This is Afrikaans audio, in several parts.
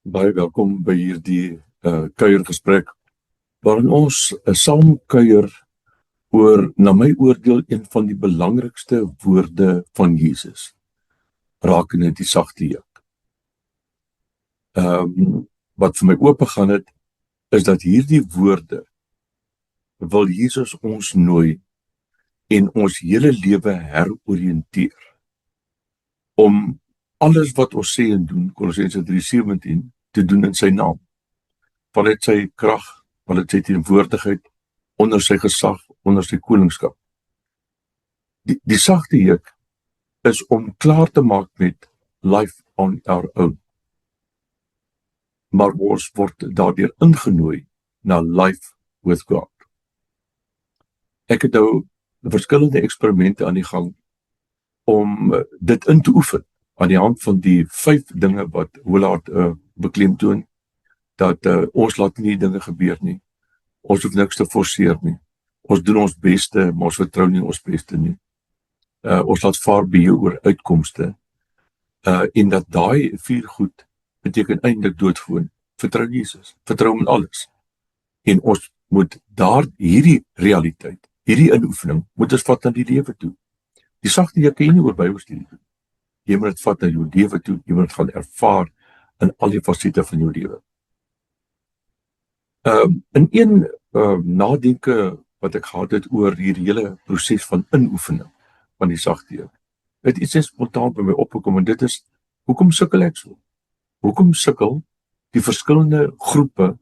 Baie welkom by hierdie kuiergesprek waarin ons saam kuier oor, na my oordeel, een van die belangrikste woorde van Jesus, rakende die sagte juk. Wat vir my oopgegaan het, is dat hierdie woorde wil Jesus ons nooi en ons hele lewe heroriënteer om alles wat ons sê en doen, Kolossense 3:17, te doen in sy naam. Vanuit sy krag, vanuit sy teenwoordigheid, onder sy gesag, onder sy koningskap. Die sagte juk is om klaar te maak met life on our own. Maar ons word daardeur ingenooi na life with God. Ek het nou verskillende eksperimente aan die gang om dit in te oefen aan die hand van die 5 dinge wat Willard beklemtoon, dat ons laat nie dinge gebeur nie. Ons hoef niks te forceer nie. Ons doen ons beste, maar ons vertrou nie ons beste nie. Ons laat vaar beheer oor uitkomste. En dat daai 4 goed beteken eintlik doodgewoon. Vertrou Jesus, vertrou hom in alles. En ons moet hierdie realiteit, hierdie inoefening, moet ons vat na die lewe toe. Die sagte juk kan jy nie oor Bybelstudie doen. Jy moet dit vat na jou lewe toe, jy moet dit gaan ervaar in al die fasette van jou lewe. In een nadenke wat ek gehad het oor hierdie hele proses van inoefening van die sagte juk, het iets spontaan by my opgekom, en dit is, hoekom sukkel ek so? Hoekom sukkel die verskillende groepe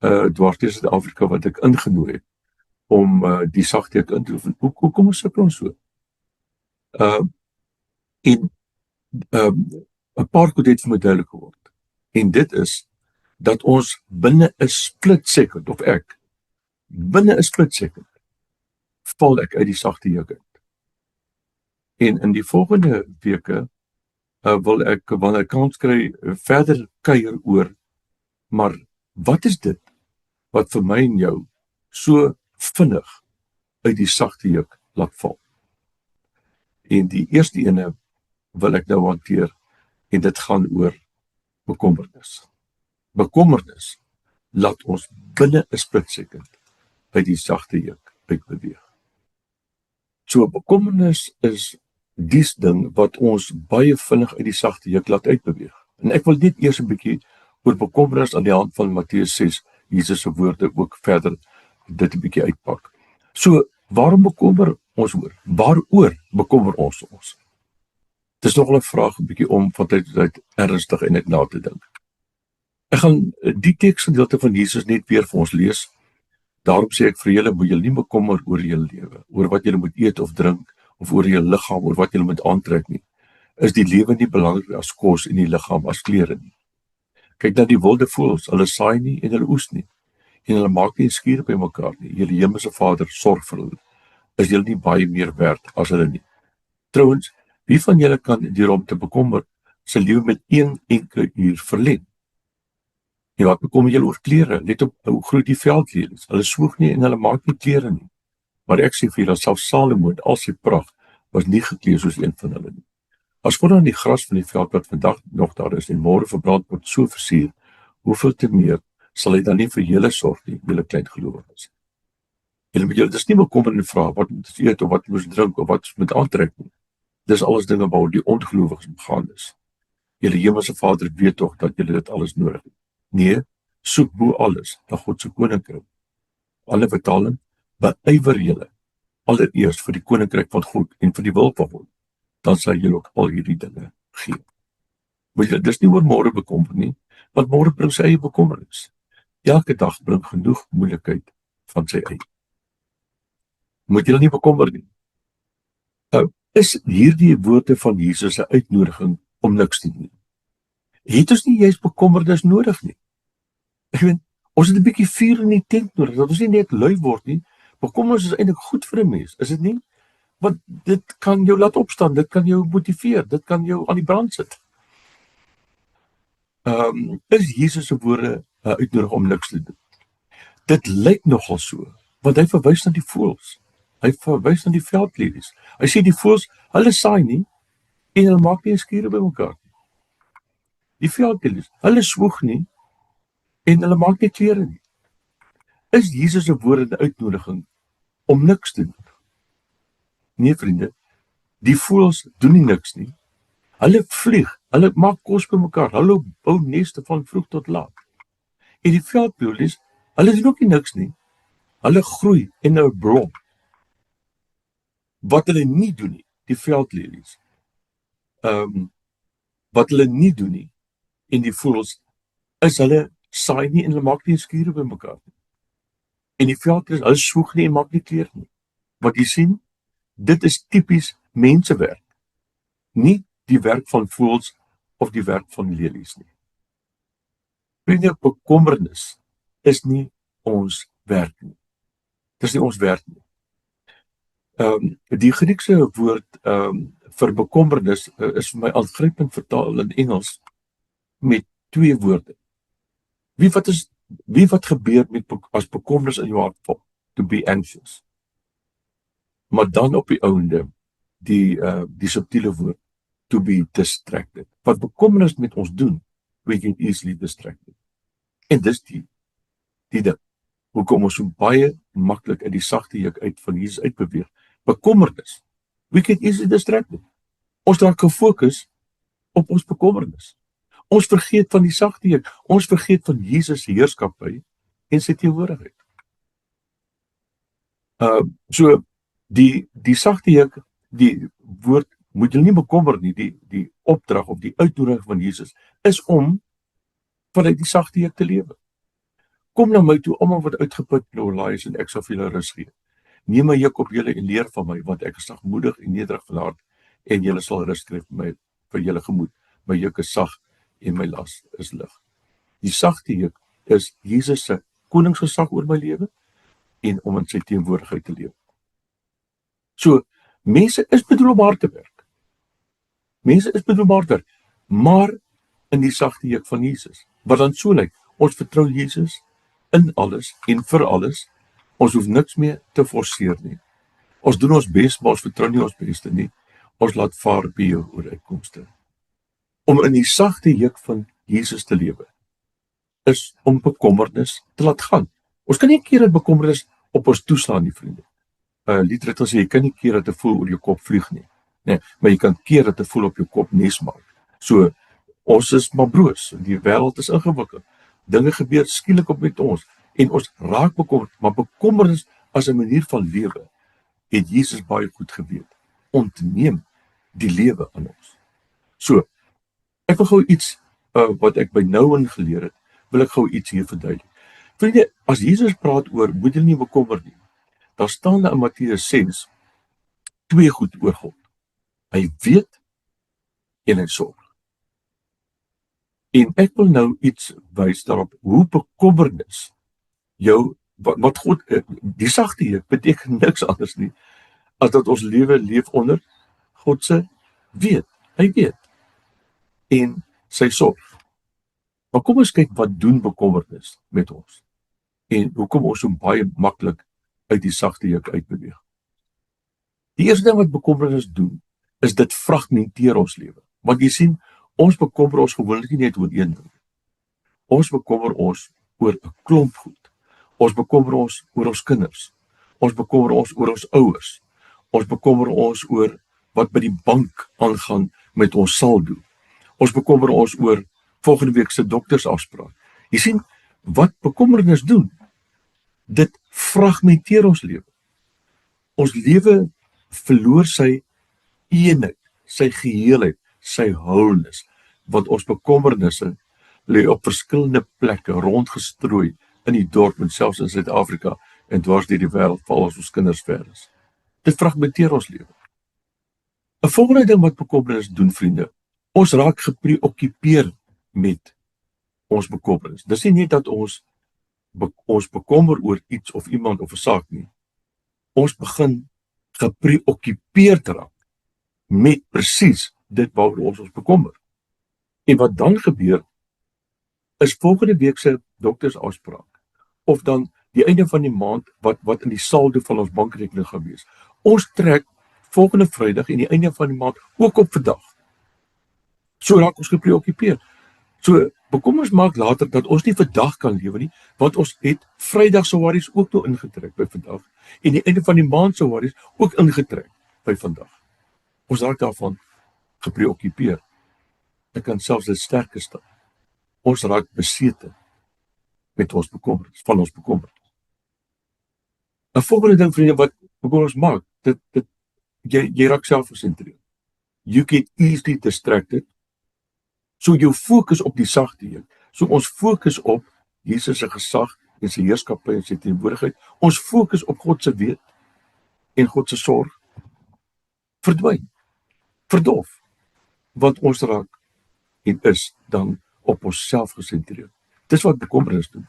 dwars deur Suid-Afrika wat ek ingenooi het om die sagte juk in te oefen? Hoekom sukkel ons so? En 'n paar goed het vir my duidelik geword. En dit is dat ons binne 'n split second, of ek, binne 'n split second, val ek uit die sagte juk uit. En in die volgende weke wil ek, wanneer ek kans kry, verder kuier oor, maar wat is dit wat vir my en jou so vinnig uit die sagte juk laat val? En die eerste ene wil ek nou hanteer, en dit gaan oor bekommernis. Bekommernis laat ons binne 'n split second uit die sagte juk uitbeweeg. So bekommernis is die ding wat ons baie vinnig uit die sagte juk laat uitbeweeg. En ek wil net eers 'n bietjie oor bekommernis aan die hand van Matteus 6, Jesus se woorde, ook verder dit 'n bietjie uitpak. So, waarom bekommer ons oor? Waaroor bekommer ons ons? Dit is nogal 'n vraag, 'n bietjie om van tyd tot tyd ernstig en net na te dink. Ek gaan die teksgedeelte van Jesus net weer vir ons lees. Daarom sê ek vir julle, moet julle nie bekommer oor julle lewe, oor wat julle moet eet of drink, of oor julle liggaam, oor wat julle moet aantrek nie. Is die lewe nie belangriker as kos en die liggaam as klere nie? Kyk na die wilde voëls, hulle saai nie en hulle oes nie, en hulle maak nie skuur by mekaar nie. Julle hemelse Vader sorg vir hulle. Is julle nie baie meer werd as hulle nie? Trouwens, wie van julle kan deur om te bekommer sy lewe met 1 enkele uur verleng? En wat bekommer julle oor klere? Let op hoe groot die veldlelies. Hulle swoeg nie en hulle maak nie klere nie. Maar ek sê vir julle, selfs Salomo in al sy pragt was nie geklee soos een van hulle nie. As God dan die gras van die veld wat vandag nog daar is en môre verbrand word so versier, hoeveel te meer sal hy dan nie vir julle sorg nie, julle klein gelowiges? Julle moet julle dis nie bekommer en vra wat moet ons eet of wat moet ons drink of wat ons moet aantrek nie. Dis alles dinge waaroor die ongelowiges begaan is. Julle hemelse Vader weet tog dat julle dit alles nodig het. Nee, soek bo alles na God se koninkryk. Alle vertaling, beywer julle allereers vir die koninkryk van God en vir die wil van God, dan sal julle ook al hierdie dinge gee. Moet julle dis nie oor môre bekommer nie, want môre bring sy eie bekommernis. Elke dag bring genoeg moeilikheid van sy eie. Moet julle nie bekommer nie. Is hierdie woorde van Jesus 'n uitnodiging om niks te doen? Het ons nie juist bekommernis nodig nie? Ek weet, ons het 'n bietjie vuur in die tent nodig, dat ons nie net lui word nie. Bekommernis is eintlik goed vir 'n mens, is dit nie? Want dit kan jou laat opstaan, dit kan jou motiveer, dit kan jou aan die brand sit. Is Jesus se woorde uitnodig om niks te doen? Dit lyk nogal so, want hy verwys na die voëls. Hy verwys na die veldlelies. Hy sê die voëls, hulle saai nie en hulle maak nie skure by mekaar nie. die veldlelies, hulle swoeg nie en hulle maak nie klere nie. Is Jesus se woorde 'n uitnodiging om niks te doen? Nee vriende, die voëls doen nie niks nie. Hulle vlieg, hulle maak kos bymekaar, hulle bou neste van vroeg tot laat. En die veldlelies, hulle doen ook nie niks nie. Hulle groei en hulle blom. Wat hulle nie doen nie, die veldlelies, wat hulle nie doen nie, en die voëls, is hulle saai nie en hulle maak nie skure bymekaar nie. En die veldlelies, hulle swoeg nie en maak nie klere nie. Wat jy sien, dit is tipies mensewerk, nie die werk van voëls of die werk van lelies nie. Vriende, bekommernis is nie ons werk nie. Dis nie ons werk nie. Die Griekse woord vir bekommernis is vir my aangrypend vertaal in Engels met 2 woorde. Wie wat gebeur met as bekommernis in jou hart val? To be anxious. Maar dan op die ouende die subtiele woord to be distracted. Wat bekommernis met ons doen, we get easily distracted. En dis die ding. Hoekom ons so baie maklik uit die sagte juk uit van Jesus uitbeweeg. Bekommernis. We get easily distracted. Ons raak gefokus op ons bekommernis. Ons vergeet van die sagte juk. Ons vergeet van Jesus se heerskappy en sy teenwoordigheid. So die sagte juk, die woord moet jy nie bekommer nie, die opdrag of die uitnodiging van Jesus is om vanuit die sagte juk te lewe. Kom na my toe, almal wat uitgeput en laai is en ek sal vir julle rus gee. Neem my juk op julle en leer van my, want ek is sagmoedig en nederig van hart en julle sal rus kry vir julle gemoed. My juk is sag en my las is lig. Die sagte juk is Jesus se koningsgesag oor my lewe en om in sy teenwoordigheid te lewe. So, mense is bedoel om hard te werk. Mense is bedoel om hard te werk, maar in die sagte juk van Jesus. Wat dan so lyk, ons vertrou Jesus in alles en vir alles. Ons hoef niks meer te forceer nie. Ons doen ons bes, maar ons vertrou nie ons beste nie. Ons laat vaar by jou ooreenkomste. Om in die sagte juk van Jesus te lewe, is om bekommernis te laat gaan. Ons kan nie keer dat bekommernis op ons toeslaan nie, vriende. Lied het gesê, jy kan nie keer dat 'n voël oor jou kop vlieg nie. Nee, maar jy kan keer dat 'n voël op jou kop nes maak. So, ons is maar broos, die wêreld is ingewikkeld. Dinge gebeur skielik op met ons en ons raak bekommerd, maar bekommernis as 'n manier van lewe het Jesus baie goed geweet. Ontneem die lewe aan ons. So, ek wil gou iets wat ek by Nouwen geleer het, wil ek gou iets hier verduidelik. Vriende, as Jesus praat oor moet jy nie bekommer nie, daar staan in Matteus 6 2 goed oor God. Hy weet en hy sorg. En ek wil nou iets wys daarop hoe bekommernis jou wat God die sagte juk beteken niks anders nie as dat ons lewe leef onder God se weet. Hy weet en sy sorg. Maar kom ons kyk wat doen bekommernis met ons en hoekom ons so baie maklik uit die sagte juk uitbeweeg. Die eerste ding wat bekommernis doen is dit fragmenteer ons lewe. Want jy sien, ons bekommer ons gewoonlik nie net oor een ding. Ons bekommer ons oor 'n klomp goed. Ons bekommer ons oor ons kinders. Ons bekommer ons oor ons ouers. Ons bekommer ons oor wat by die bank aangaan met ons saldo. Ons bekommer ons oor volgende week se doktersafspraak. Jy sien, wat bekommernis doen? Dit fragmenteer ons lewe. Ons lewe verloor sy eenheid, sy geheelheid, sy wholeness, want ons bekommernisse lê op verskillende plekke rondgestrooi in die dorp en selfs in Suid-Afrika en dwars deur die wêreld, veral as ons kinders ver is. Dit fragmenteer ons lewe. 'n Volgende ding wat bekommernis doen, vriende, ons raak gepreokkupeer met ons bekommernis. Dis nie net dat ons bekommer oor iets of iemand of 'n saak nie. Ons begin gepreokkupeerd raak met presies dit waaroor ons bekommer. En wat dan gebeur, is volgende week se doktersafspraak, of dan die einde van die maand, wat in die saldo van ons bankrekening gaan wees. Ons trek volgende Vrydag en die einde van die maand ook op vandag. So raak ons gepreokkupeer. So, bekommers maak later dat ons nie vandag kan lewe nie, want ons het Vrydag se worries ook nou ingetrek by vandag, en die einde van die maand se worries ook ingetrek by vandag. Ons raak daarvan gepreoccupeer. Ek kan selfs dit sterker stel. Ons raak besete met ons bekommernis, van ons bekommernis. 'n Volgende ding, vriende, wat bekommers maak, jy raak selfgesentreerd. You get easily distracted. So jou fokus op die sagte een. So ons fokus op Jesus se gesag en sy heerskappy en sy teenwoordigheid. Ons fokus op God se weet en God se sorg verdwyn, verdof, want ons raak en is dan op onsself gesentreerd. Dis wat bekommernis doen.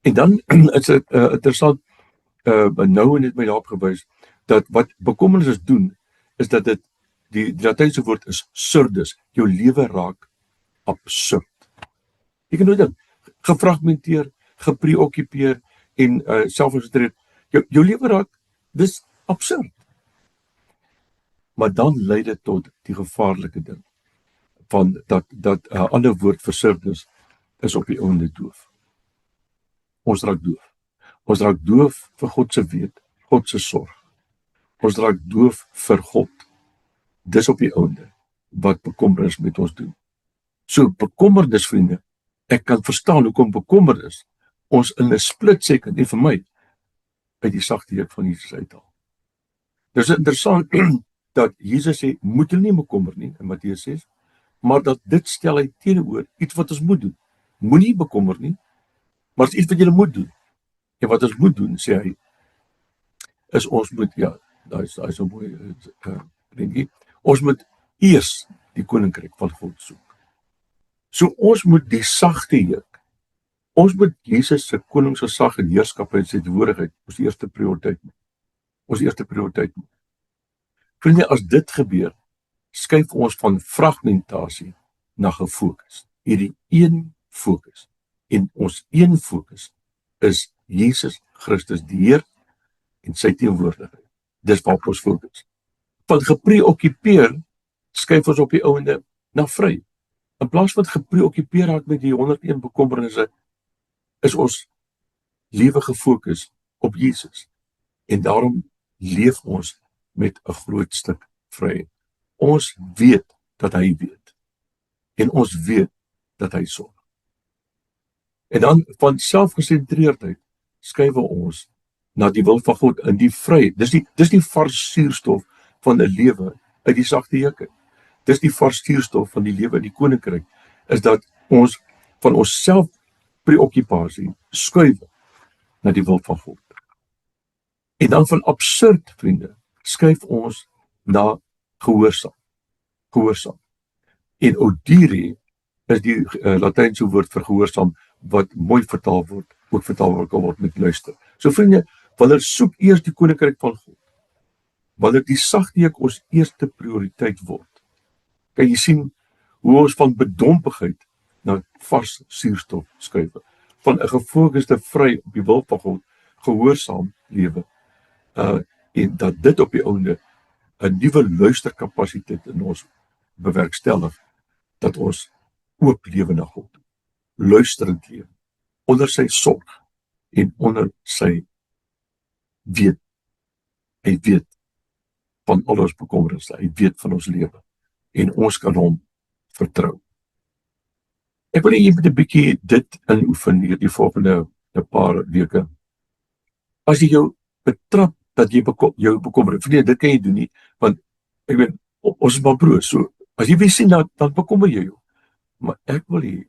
En dan is dit interessant, nou en het my daarop gewys, dat wat bekommernis doen, is dat dit, die Latynse woord is surdus, jou lewe raak absurd. Jy kan nou dink, gefragmenteer, gepreoccupeer en selfgesentreerd, jou lewe raak, dis absurd. Maar dan lei dit tot die gevaarlike ding, van dat ander woord vir surdus is op die einde doof. Ons raak doof. Ons raak doof vir God se weet, God se sorg. Ons raak doof vir God. Dis op die einde wat bekommernis met ons doen. So bekommernis, vriende, ek kan verstaan hoekom bekommernis ons in 'n split second, en vir my, uit die sagte juk van Jesus uithaal. Dis interessant dat Jesus sê, moet julle nie bekommer nie, in Matteus 6, maar dat dit stel hy teenoor iets wat ons moet doen. Moenie bekommer nie, maar is iets wat julle moet doen. En wat ons moet doen, sê hy, is ons moet, ja, daar is so mooi, dingie, ons moet eers die koninkryk van God soek. So ons moet die sagte juk, ons moet Jesus se koningsgesag en heerskappy en sy teenwoordigheid ons eerste prioriteit moet. Ons eerste prioriteit moet. Vriende, as dit gebeur, skuif ons van fragmentasie na gefokus. Hierdie een fokus. En ons een fokus is Jesus Christus die Heer en sy teenwoordigheid. Dis waarop ons fokus. Van gepreoccupeer skuif ons op die ouende na vry. In plaas van gepreoccupeer raak met die 101 bekommernisse, is ons lewe gefokus op Jesus. En daarom leef ons met 'n groot stuk vryheid. Ons weet dat hy weet. En ons weet dat hy sorg. En dan van selfgesentreerdheid skuif ons na die wil van God in die vryheid. Dis die vars suurstof van 'n lewe uit die sagte juk. Dis die vars suurstof van die lewe in die koninkryk, is dat ons van onsself preoccupasie skuif na die wil van God. En dan van absurd, vriende, skuif ons na gehoorsaam. Gehoorsaam. En audire is die Latynse woord vir gehoorsaam, wat mooi vertaal word, ook vertaal word met luister. So vriende, wanneer soek eers die koninkryk van God, wanneer die sagte juk ons eerste prioriteit word, kan jy sien hoe ons van bedompigheid na vars suurstof skuif, van 'n gefokusde vry op die wil van God, gehoorsaam lewe, en dat dit op die einde 'n nuwe luisterkapasiteit in ons bewerkstellig, dat ons oop lewe na God, luisterend lewe, onder sy sorg en onder sy weet. Hy weet van al ons bekommernisse, hy weet van ons lewe, en ons kan hom vertrou. Ek wil jy met 'n bietjie dit inoefen hier die volgende 'n paar weke. As jy jou betrap dat jy jou bekommer, nee, dit kan jy doen nie, want ek weet, ons is maar broers, so as jy wil sien dan bekommer jy jou. Maar ek wil hê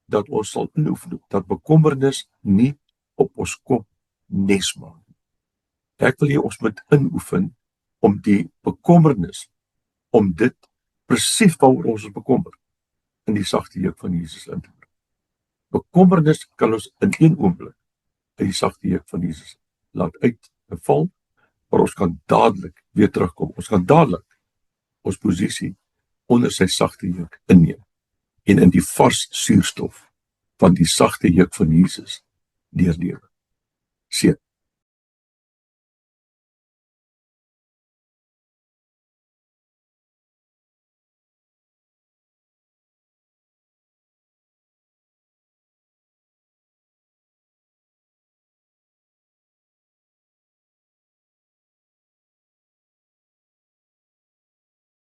dat ons sal inoefen dat bekommernis nie op ons kop nes maak. Ek wil hê ons moet inoefen om die bekommernis, om dit presies waaroor ons bekommer, in die sagte juk van Jesus in te bring. Bekommernis kan ons in een oomblik in die sagte juk van Jesus laat uitval, maar ons kan dadelik weer terugkom. Ons kan dadelik ons posisie onder sy sagte juk inneem en in die vars suurstof van die sagte juk van Jesus deurlewe. Seën.